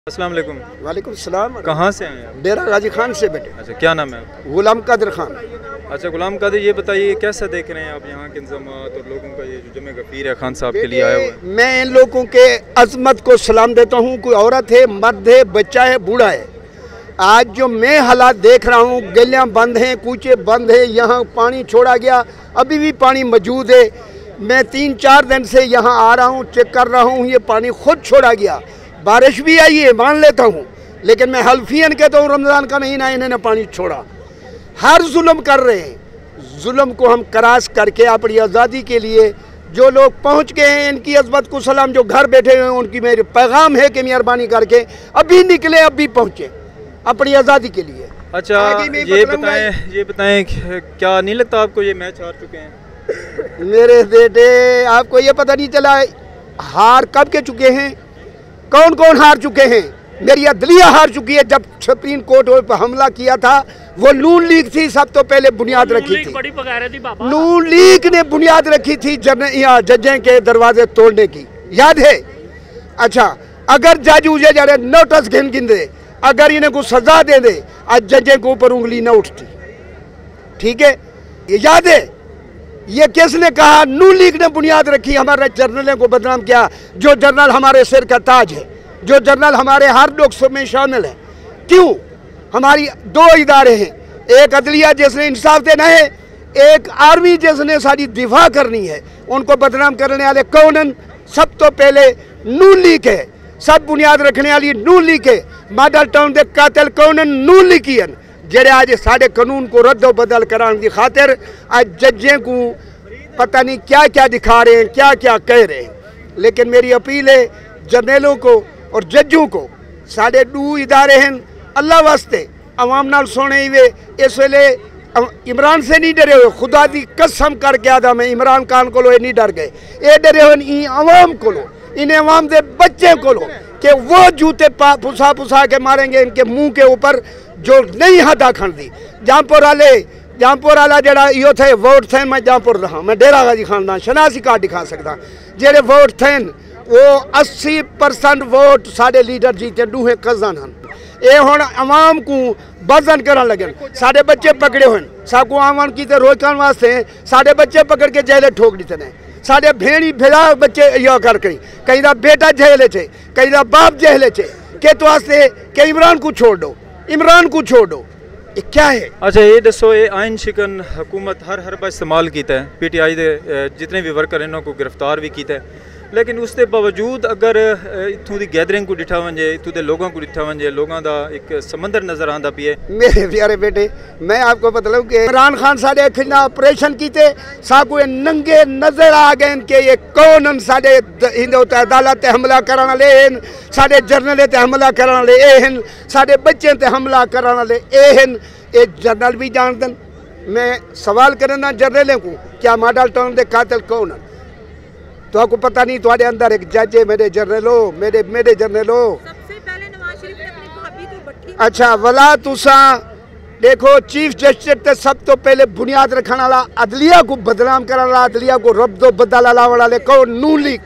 अस्सलाम वालेकुम। वालेकुम सलाम। कहाँ से हैं आप? डेरा गाजी खान से बेटे। अच्छा, क्या नाम है? गुलाम कादिर खान। अच्छा गुलाम कादिर, ये बताइए कैसा देख रहे हैं आप यहाँ के इंतजामात और लोगों का ये जो जमे गफीर है खान साहब के लिए आया हुआ है? मैं इन लोगों के अजमत को सलाम देता हूँ। कोई औरत है, मर्द है, बच्चा है, बूढ़ा है। आज जो मैं हालात देख रहा हूँ, गलियाँ बंद हैं, कूचे बंद हैं, यहाँ पानी छोड़ा गया, अभी भी पानी मौजूद है। मैं 3-4 दिन से यहाँ आ रहा हूँ, चेक कर रहा हूँ, ये पानी खुद छोड़ा गया। बारिश भी आई है, मान लेता हूँ, लेकिन मैं हल्फियन कहता हूँ रमज़ान का महीना इन्होंने पानी छोड़ा। हर जुल्म कर रहे हैं। जुल्म को हम क्रॉस करके अपनी आज़ादी के लिए जो लोग पहुँच गए हैं, इनकी अज़मत को सलाम। जो घर बैठे हुए हैं उनकी मेरे पैगाम है कि मेहरबानी करके अभी निकले, अभी पहुँचे अपनी आज़ादी के लिए। अच्छा ये बताएं क्या नहीं लगता आपको ये मैच हार चुके हैं? मेरे बेटे, आपको ये पता नहीं चला हार कब के चुके हैं? कौन कौन हार चुके हैं? मेरी अदलिया हार चुकी है। जब सुप्रीम कोर्ट पर हमला किया था, वो नून लीग थी, सब तो पहले बुनियाद रखी थी। नून लीग ने बुनियाद रखी थी जजें के दरवाजे तोड़ने की, याद है? अच्छा, अगर जज उसे जा रहे नोटिस गिन दे, अगर इन्हें को सजा दे दे, आज जजें के ऊपर उंगली न उठती। ठीक है, ये याद है? ये किसने कहा? नून लीग ने बुनियाद रखी, हमारे जर्नलों को बदनाम किया। जो जर्नल हमारे सिर का ताज है, जो जर्नल हमारे हर लोकसभा में शामिल है। क्यों? हमारी 2 इदारे हैं, एक अदलिया जिसने इंसाफ देना है, एक आर्मी जिसने सारी दिफा करनी है। उनको बदनाम करने वाले कौन? सब तो पहले नून लीग है। सब बुनियाद रखने वाली नून लीग है। मॉडल टाउन के कातिल कौन? नून लीगियन, जेड़े आज साढ़े कानून को रद्दो बदल कराने की खातिर आज जजें को पता नहीं क्या क्या दिखा रहे हैं, क्या क्या कह रहे हैं। लेकिन मेरी अपील है जर्नलों को और जजों को, साढ़े 2 इदारे हैं, अल्लाह वास्ते अवाम नाल सोने वे इस वेले इमरान से नहीं डरे हुए। खुदा की कसम करके आदा मैं इमरान खान को नहीं डर गए, ये डरे हुए अवाम को, इन्हें अवाम के बच्चे को कि वो जूते पुसा पुसा के मारेंगे इनके मुंह के ऊपर जो नहीं हदा खन दी। जहाँपुर वाला जरा यो थे वोट थे, मैं जहाँपुर रहा, मैं डेरा गाजी खानदान शनासी कार्ड दिखा सकता। जेड़े वोट थे वो 80% वोट साढ़े लीडर जीते, दूहे कजन हैं। ये हुण अवाम को बजन करन लगे। साढ़े बच्चे पकड़े हुए, साकू आवन की रोकने वास्ते साढ़े बच्चे पकड़ के जेले ठोक दिते ने। साढ़े भेड़ी भेड़ा बच्चे यो कर कहीं दा बेटा जेले चे, कहीं दा बाप जेले चे, के तो वास्ते के इमरान को छोड़ दो, इमरान को छोड़ दो। ये क्या है? अच्छा ये दसो, ये आइन शिकन हुकूमत हर हरबा इस्तेमाल किया है, PTI दे जितने भी वर्कर इन्हों को गिरफ्तार भी किया है, लेकिन उसके बावजूद अगर इतों की गैदरिंग को डिठा वजे, इतों के लोगों को डिठा वजे, लोगों का एक समंदर नजर आता भी है। मेरे प्यारे बेटे, मैं आपको बतलाऊं कि इमरान खान साढ़े खिलाफ ऑपरेशन किए, साकू नंगे नजर आ गए कि ये कौन साढ़े अदालत हमला करने वाले हैं, साढ़े जर्नल ते हमला करने वाले ये हैं, साढ़े बच्चे ते हमला करने वाले ये हैं। ये जर्नल भी जानते। मैं सवाल करना जर्नलों को, क्या मॉडल टाउन के कातिल कौन है? तो आपको पता नहीं? तुम्हारे अंदर एक जज है, मेरे जर्नलो, मेरे जर्नलो। सबसे पहले नवाज शरीफ ने अपनी भाभी को भट्टी। अच्छा वला तुसा देखो, चीफ जस्टिस ते सब तो पहले बुनियाद रखने वाला, अदलिया को बदनाम करने वाला, अदलिया को रब्दो बदल लाने वाले कौन? नून लीग।